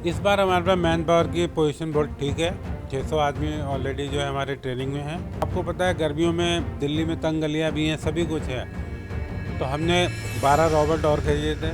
इस बार हमारे पास man power की पोजीशन बहुत ठीक है। 600 आदमी ऑलरेडी जो है हमारे ट्रेनिंग में हैं। आपको पता है गर्मियों में दिल्ली में तंग गलियाँ भी हैं, सभी कुछ है। तो हमने 12 रॉबोट और खरीदे थे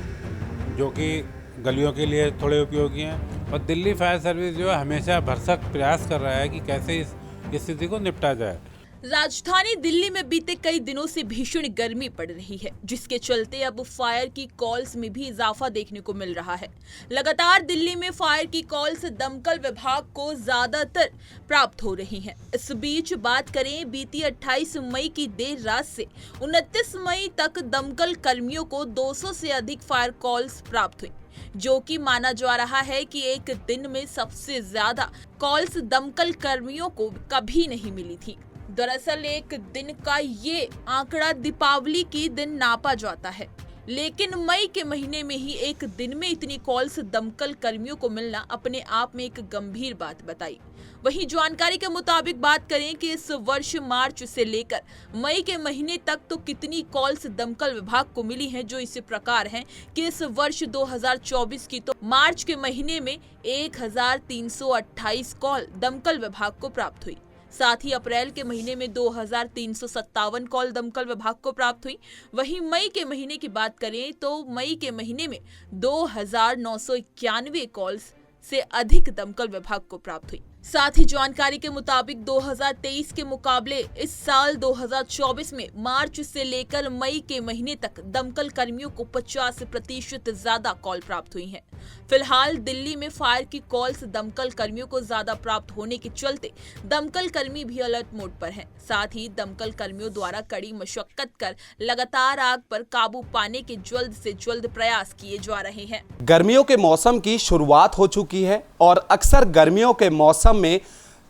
जो कि गलियों के लिए थोड़े उपयोगी हैं। और दिल्ली फायर सर्विस जो है हमेशा भरसक प्रयास कर रहा है कि कैसे इस स्थिति को निपटा जाए। राजधानी दिल्ली में बीते कई दिनों से भीषण गर्मी पड़ रही है, जिसके चलते अब फायर की कॉल्स में भी इजाफा देखने को मिल रहा है। लगातार दिल्ली में फायर की कॉल्स दमकल विभाग को ज्यादातर प्राप्त हो रही हैं। इस बीच बात करें बीती 28 मई की देर रात से 29 मई तक दमकल कर्मियों को 200 से अधिक फायर कॉल्स प्राप्त हुई, जो कि माना जा रहा है कि एक दिन में सबसे ज्यादा कॉल्स दमकल कर्मियों को कभी नहीं मिली थी। दरअसल एक दिन का ये आंकड़ा दीपावली के दिन नापा जाता है, लेकिन मई के महीने में ही एक दिन में इतनी कॉल्स दमकल कर्मियों को मिलना अपने आप में एक गंभीर बात बताई। वहीं जानकारी के मुताबिक बात करें कि इस वर्ष मार्च से लेकर मई के महीने तक तो कितनी कॉल्स दमकल विभाग को मिली हैं, जो इस प्रकार हैं कि इस वर्ष 2024 की तो मार्च के महीने में 1328 कॉल दमकल विभाग को प्राप्त हुई। साथ ही अप्रैल के महीने में 2357 कॉल दमकल विभाग को प्राप्त हुई। वहीं मई के महीने की बात करें तो मई के महीने में 2991 कॉल्स से अधिक दमकल विभाग को प्राप्त हुई। साथ ही जानकारी के मुताबिक 2023 के मुकाबले इस साल 2024 में मार्च से लेकर मई के महीने तक दमकल कर्मियों को 50% ज्यादा कॉल प्राप्त हुई हैं। फिलहाल दिल्ली में फायर की कॉल्स दमकल कर्मियों को ज्यादा प्राप्त होने के चलते दमकल कर्मी भी अलर्ट मोड पर हैं। साथ ही दमकल कर्मियों द्वारा कड़ी मशक्कत कर लगातार आग पर काबू पाने के जल्द से जल्द प्रयास किए जा रहे हैं। गर्मियों के मौसम की शुरुआत हो चुकी है और अक्सर गर्मियों के मौसम में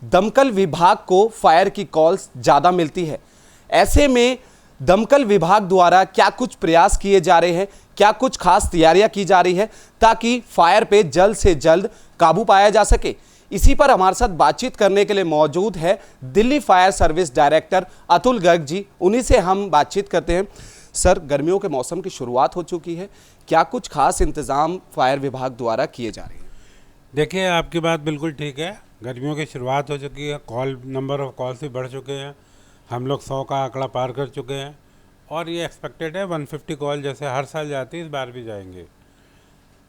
दमकल विभाग को फायर की कॉल्स ज्यादा मिलती है। ऐसे में दमकल विभाग द्वारा क्या कुछ प्रयास किए जा रहे हैं, क्या कुछ खास तैयारियां की जा रही है ताकि फायर पे जल्द से जल्द काबू पाया जा सके। इसी पर हमारे साथ बातचीत करने के लिए मौजूद है Delhi fire service director Atul Garg ji. उन्हीं से हम बातचीत करते हैं। सर, गर्मियों के मौसम की शुरुआत हो चुकी है, क्या कुछ खास इंतजाम फायर विभाग द्वारा किए जा रहे हैं? देखिए, आपकी बात बिल्कुल ठीक है। गर्मियों की शुरुआत हो चुकी है, नंबर ऑफ कॉल्स भी बढ़ चुके हैं। हम लोग 100 का आंकड़ा पार कर चुके हैं और ये एक्सपेक्टेड है 150 कॉल जैसे हर साल जाती है, इस बार भी जाएंगे।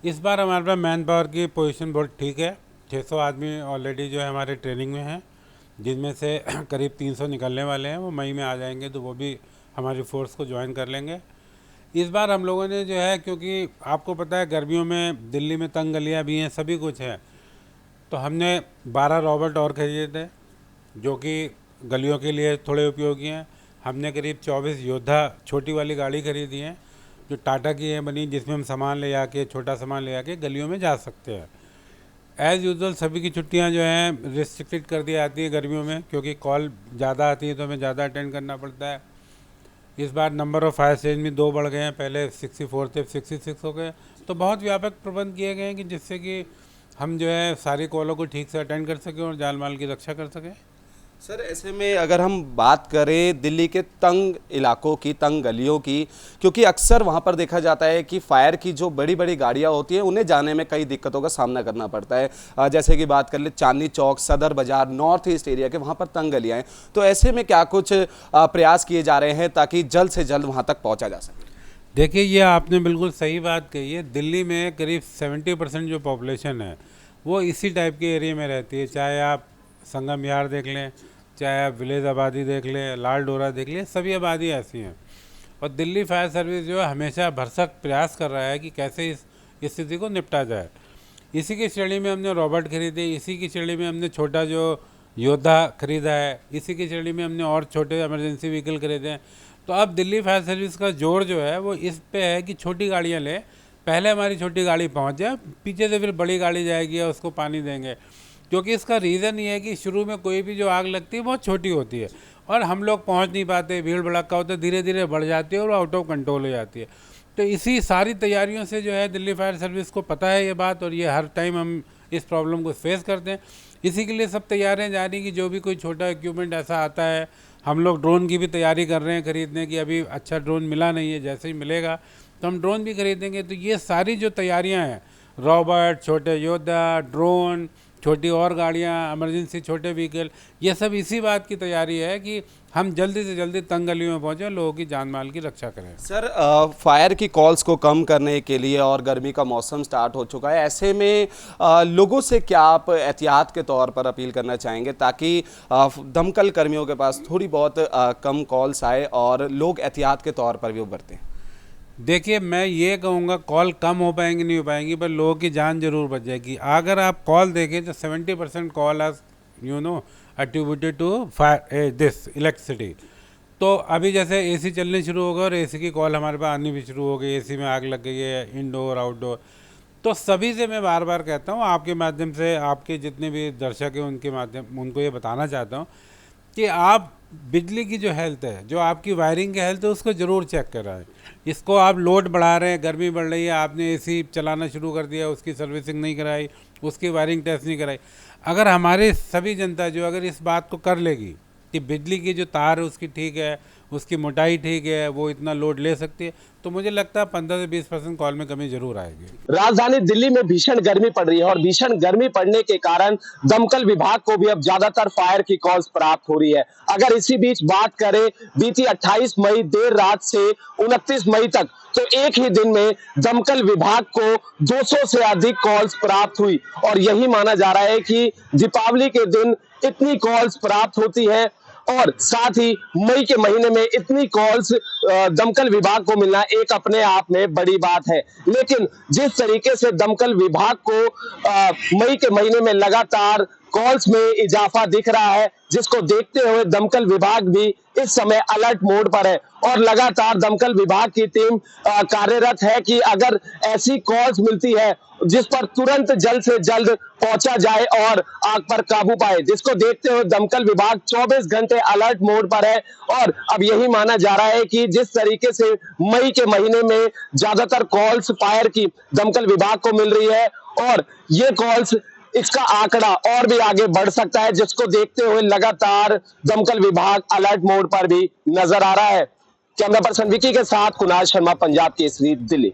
इस बार हमारे पास मैन पावर की पोजीशन बहुत ठीक है। 600 आदमी ऑलरेडी जो है हमारे ट्रेनिंग में हैं, जिनमें से करीब 300 निकलने वाले हैं। वो मई में आ जाएंगे तो वो भी हमारी फोर्स को ज्वाइन कर लेंगे। इस बार हम लोगों ने जो है, क्योंकि आपको पता है गर्मियों में दिल्ली में तंग गलियाँ भी हैं, सभी कुछ है, तो हमने 12 रॉबोट और खरीदे थे जो कि गलियों के लिए थोड़े उपयोगी हैं। हमने करीब 24 योद्धा छोटी वाली गाड़ी खरीदी है जो टाटा की है बनी, जिसमें हम सामान ले आके, छोटा सामान ले आके गलियों में जा सकते हैं। एज़ यूजुअल सभी की छुट्टियां जो हैं रिस्ट्रिक्टेड कर दी जाती है गर्मियों में, क्योंकि कॉल ज़्यादा आती है तो हमें ज़्यादा अटेंड करना पड़ता है। इस बार नंबर ऑफ़ फायर स्टेशन भी 2 बढ़ गए हैं, पहले 64 थे 66 हो गए। तो बहुत व्यापक प्रबंध किए गए हैं कि जिससे कि हम जो है सारी कॉलों को ठीक से अटेंड कर सकें और जान माल की रक्षा कर सकें। सर, ऐसे में अगर हम बात करें दिल्ली के तंग इलाकों की, तंग गलियों की, क्योंकि अक्सर वहां पर देखा जाता है कि फायर की जो बड़ी बड़ी गाड़ियां होती हैं उन्हें जाने में कई दिक्कतों का सामना करना पड़ता है। जैसे कि बात कर ले चांदनी चौक, सदर बाजार, नॉर्थ ईस्ट एरिया के वहां पर तंग गलियां हैं, तो ऐसे में क्या कुछ प्रयास किए जा रहे हैं ताकि जल्द से जल्द वहां तक पहुँचा जा सके? देखिए, ये आपने बिल्कुल सही बात कही है। दिल्ली में करीब 70% जो पॉपुलेशन है वो इसी टाइप के एरिया में रहती है। चाहे आप संगम विहार देख लें, चाहे आप विलेज आबादी देख लें, लाल डोरा देख लें, सभी आबादी ऐसी हैं। और दिल्ली फायर सर्विस जो है हमेशा भरसक प्रयास कर रहा है कि कैसे इस स्थिति को निपटा जाए। इसी की श्रेणी में हमने रॉबोट खरीदे, इसी की श्रेणी में हमने छोटा जो योद्धा खरीदा है, इसी की श्रेणी में हमने और छोटे इमरजेंसी व्हीकल खरीदे हैं। तो अब दिल्ली फायर सर्विस का जोर जो है वो इस पे है कि छोटी गाड़ियाँ लें, पहले हमारी छोटी गाड़ी पहुंच जाए, पीछे से फिर बड़ी गाड़ी जाएगी और उसको पानी देंगे। क्योंकि इसका रीज़न ये है कि शुरू में कोई भी जो आग लगती है बहुत छोटी होती है और हम लोग पहुंच नहीं पाते, भीड़ भड़का होता है, धीरे धीरे बढ़ जाती है और आउट ऑफ कंट्रोल हो जाती है। तो इसी सारी तैयारियों से जो है दिल्ली फायर सर्विस को पता है ये बात, और ये हर टाइम हम इस प्रॉब्लम को फेस करते हैं। इसी के लिए सब तैयारियाँ जारी कि जो भी कोई छोटा इक्विपमेंट ऐसा आता है, हम लोग ड्रोन की भी तैयारी कर रहे हैं खरीदने की। अभी अच्छा ड्रोन मिला नहीं है, जैसे ही मिलेगा तो हम ड्रोन भी खरीदेंगे। तो ये सारी जो तैयारियां हैं रॉबर्ट, छोटे योद्धा, ड्रोन, छोटी और गाड़ियाँ, इमरजेंसी छोटे व्हीकल, ये सब इसी बात की तैयारी है कि हम जल्दी से जल्दी तंग गलियों में पहुँचें, लोगों की जान माल की रक्षा करें। सर, फायर की कॉल्स को कम करने के लिए और गर्मी का मौसम स्टार्ट हो चुका है, ऐसे में लोगों से क्या आप एहतियात के तौर पर अपील करना चाहेंगे ताकि दमकल कर्मियों के पास थोड़ी बहुत कम कॉल्स आए और लोग एहतियात के तौर पर भी उभरते हैं? देखिए, मैं ये कहूँगा कॉल कम हो पाएंगी नहीं हो पाएंगी, पर लोगों की जान जरूर बच जाएगी। अगर आप कॉल देखें तो 70% call are attributed to fire this electricity. तो अभी जैसे एसी चलने शुरू हो गए और एसी की कॉल हमारे पास आनी भी शुरू हो गई, एसी में आग लग गई है, इंडोर आउटडोर। तो सभी से मैं बार बार कहता हूँ, आपके माध्यम से आपके जितने भी दर्शक हैं उनके माध्यम उनको ये बताना चाहता हूँ कि आप बिजली की जो हेल्थ है, जो आपकी वायरिंग की हेल्थ है, उसको ज़रूर चेक कराएं। इसको आप लोड बढ़ा रहे हैं, गर्मी बढ़ रही है, आपने एसी चलाना शुरू कर दिया, उसकी सर्विसिंग नहीं कराई, उसकी वायरिंग टेस्ट नहीं कराई। अगर हमारे सभी जनता जो अगर इस बात को कर लेगी कि बिजली की जो तार है उसकी ठीक है, उसकी मोटाई ठीक है, वो इतना लोड ले सकती है, तो मुझे लगता है 15 से 20% कॉल में कमी जरूर आएगी। राजधानी दिल्ली में भीषण गर्मी पड़ रही है और भीषण गर्मी पड़ने के कारण दमकल विभाग को भी अब ज्यादातर फायर की कॉल्स प्राप्त हो रही है। अगर इसी बीच बात करें बीती 28 मई देर रात से 29 मई तक, तो एक ही दिन में दमकल विभाग को 200 से अधिक कॉल्स प्राप्त हुई और यही माना जा रहा है कि दीपावली के दिन इतनी कॉल्स प्राप्त होती है और साथ ही मई के महीने में इतनी कॉल्स दमकल विभाग को मिलना एक अपने आप में बड़ी बात है। लेकिन जिस तरीके से दमकल विभाग को मई के महीने में लगातार कॉल्स में इजाफा दिख रहा है, जिसको देखते हुए दमकल विभाग भी इस समय अलर्ट मोड पर है और लगातार दमकल विभाग की टीम कार्यरत है कि अगर ऐसी कॉल्स मिलती है जिस पर तुरंत जल्द से जल्द पहुंचा जाए और आग पर काबू पाए, जिसको देखते हुए दमकल विभाग 24 घंटे अलर्ट मोड पर है। और अब यही माना जा रहा है कि जिस तरीके से मई के महीने में ज्यादातर कॉल्स फायर की दमकल विभाग को मिल रही है और ये कॉल्स इसका आंकड़ा और भी आगे बढ़ सकता है, जिसको देखते हुए लगातार दमकल विभाग अलर्ट मोड पर भी नजर आ रहा है। कैमरा पर्सन विकी के साथ कुणाल शर्मा, पंजाब केसरी, दिल्ली।